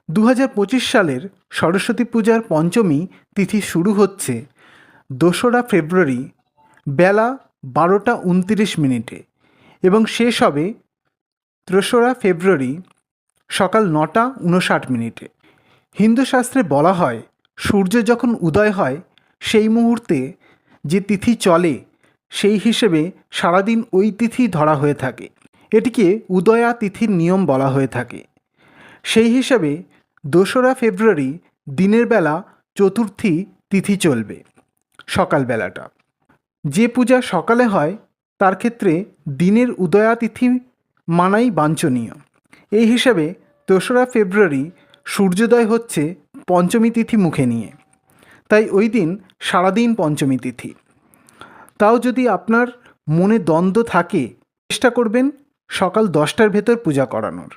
2025 সালের সরস্বতী পূজার পঞ্চমী তিথি শুরু হচ্ছে 2রা ফেব্রুয়ারি বেলা 12:29 এবং শেষ হবে 3রা ফেব্রুয়ারি সকাল 9:59। হিন্দু শাস্ত্রে বলা হয়, সূর্য যখন উদয় হয় সেই মুহূর্তে যে তিথি চলে সেই হিসেবে সারাদিন ওই তিথি ধরা হয়ে থাকে। এটিকে উদয়া তিথির নিয়ম বলা হয়ে থাকে। সেই হিসাবে 2রা ফেব্রুয়ারি দিনের বেলা চতুর্থী তিথি চলবে, সকালবেলাটা। যে পূজা সকালে হয় তার ক্ষেত্রে দিনের উদয়া তিথি মানাই বাঞ্ছনীয়। এই হিসাবে 2রা ফেব্রুয়ারি সূর্যোদয় হচ্ছে পঞ্চমী তিথি মুখে নিয়ে, তাই ওই দিন সারাদিন পঞ্চমী তিথি। তাও যদি আপনার মনে দ্বন্দ্ব থাকে, চেষ্টা করবেন সকাল 10টার ভেতর পূজা করানোর।